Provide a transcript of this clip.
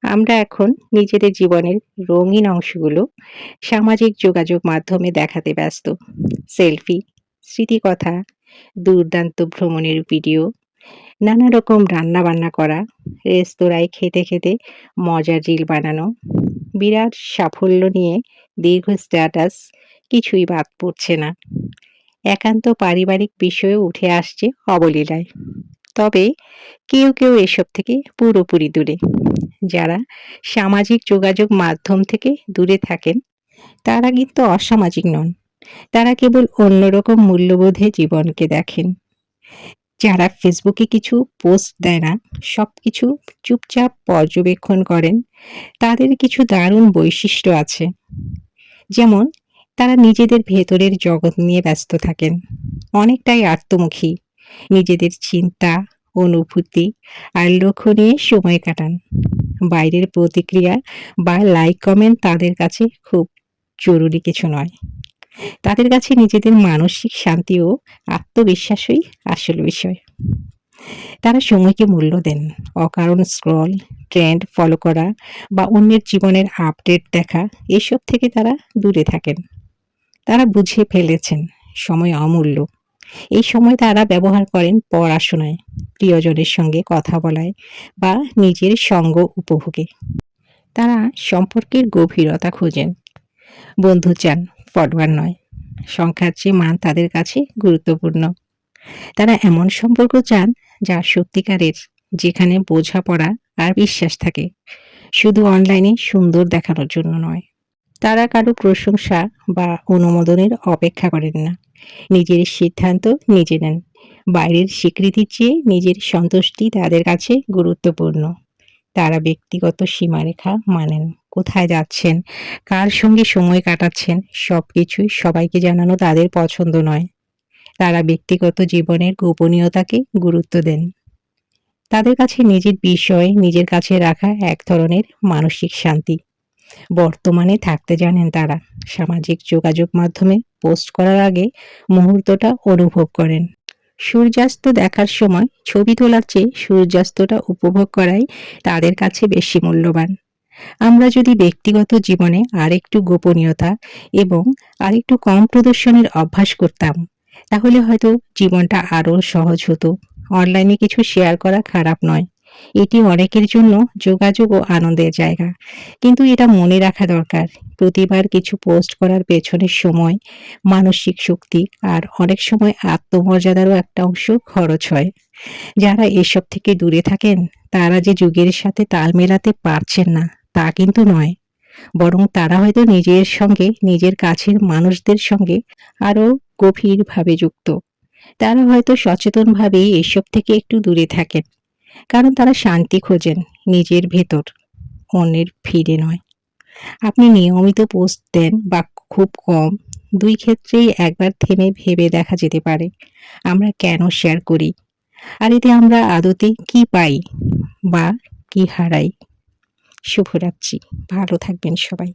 আমরা এখন নিজেদের জীবনের রঙিন অংশগুলো সামাজিক যোগাযোগ মাধ্যমে দেখাতে ব্যস্ত। সেলফি, স্মৃতিকথা, দুর্দান্ত ভ্রমণের ভিডিও, নানা রকম রান্না-বান্না করা, রেস্তোরাঁয় খেতে খেতে মজার রিল বানানো, বিরাট সাফল্য নিয়ে দীর্ঘ স্ট্যাটাস, কিছুই বাদ পড়ছে না। একান্ত পারিবারিক বিষয়ও উঠে আসছে অবলীলায়। তবে কেউ এসব থেকে পুরোপুরি দূরে। যারা সামাজিক যোগাযোগ মাধ্যম থেকে দূরে থাকেন, তারা কিন্তু অসামাজিক নন। তারা কেবল অন্যরকম মূল্যবোধে জীবনকে দেখেন। যারা ফেসবুকে কিছু পোস্ট দেয় না, সবকিছু চুপচাপ পর্যবেক্ষণ করেন, তাদের কিছু দারুণ বৈশিষ্ট্য আছে। যেমন, তারা নিজেদের ভেতরের জগৎ নিয়ে ব্যস্ত থাকেন। অনেকটাই আত্মমুখী। নিজেদের চিন্তা, অনুভূতি আর লক্ষ্য নিয়ে সময় কাটান। বাইরের প্রতিক্রিয়া বা লাইক কমেন্ট তাদের কাছে খুব জরুরি কিছু নয়। তাদের কাছে নিজেদের মানসিক শান্তি ও আত্মবিশ্বাসই আসল বিষয়। তারা সময়কে মূল্য দেন। অকারণ স্ক্রল, ট্রেন্ড ফলো করা বা অন্যের জীবনের আপডেট দেখা, এসব থেকে তারা দূরে থাকেন। তারা বুঝে ফেলেছেন সময় অমূল্য। এই সময় তারা ব্যবহার করেন পড়াশোনায়, প্রিয়জনের সঙ্গে কথা বলায় বা নিজের সঙ্গ উপভোগে। তারা সম্পর্কের গভীরতা খোঁজেন। বন্ধু চান, ফলোয়ার নয়। সংখ্যার চেয়ে মান তাদের কাছে গুরুত্বপূর্ণ। তারা এমন সম্পর্ক চান যা সত্যিকারের, যেখানে বোঝাপড়া আর বিশ্বাস থাকে, শুধু অনলাইনে সুন্দর দেখানোর জন্য নয়। তারা কারো প্রশংসা বা অনুমোদনের অপেক্ষা করেন না। নিজের সিদ্ধান্ত নিজে নেন। বাইরের স্বীকৃতির চেয়ে নিজের সন্তুষ্টি তাদের কাছে গুরুত্বপূর্ণ। তারা ব্যক্তিগত সীমারেখা মানেন। কোথায় যাচ্ছেন, কার সঙ্গে সময় কাটাচ্ছেন, সবকিছুই সবাইকে জানানো তাদের পছন্দ নয়। তারা ব্যক্তিগত জীবনের গোপনীয়তাকে গুরুত্ব দেন। তাদের কাছে নিজের বিষয় নিজের কাছে রাখা এক ধরনের মানসিক শান্তি। বর্তমানে থাকতে জানেন তারা। সামাজিক যোগাযোগ মাধ্যমে পোস্ট করার আগে মুহূর্তটা অনুভব করেন। সূর্যাস্ত দেখার সময় ছবি তোলার চেয়ে সূর্যাস্তটা উপভোগ করাই তাদের কাছে বেশি মূল্যবান। আমরা যদি ব্যক্তিগত জীবনে আরেকটু গোপনীয়তা এবং আরেকটু কম প্রদর্শনের অভ্যাস করতাম, তাহলে হয়তো জীবনটা আরো সহজ হতো। অনলাইনে কিছু শেয়ার করা খারাপ নয়। এটি অনেকের জন্য যোগাযোগ ও আনন্দের জায়গা। কিন্তু এটা মনে রাখা দরকার, প্রতিবার কিছু পোস্ট করার পেছনের সময়, মানসিক শক্তি আর অনেক সময় আত্মমর্যাদারও একটা অংশ খরচ হয়। যারা এসব থেকে দূরে থাকেন, তারা যে যুগের সাথে তাল মেলাতে পারছেন না তা কিন্তু নয়। বরং তারা হয়তো নিজের সঙ্গে, নিজের কাছের মানুষদের সঙ্গে আরো গভীরভাবে যুক্ত। তারা হয়তো সচেতনভাবেই এসব থেকে একটু দূরে থাকেন। কারণ তারা শান্তি খোঁজেন নিজের ভেতর, অন্যের ভিড়ে নয়। আপনি নিয়মিত পোস্ট দেন বা খুব কম, ২ ক্ষেত্রেই একবার থেমে ভেবে দেখা যেতে পারে, আমরা কেন শেয়ার করি? আর এতে আমরা আদতে কি পাই বা কি হারাই? শুভরাত্রি। ভালো থাকবেন সবাই।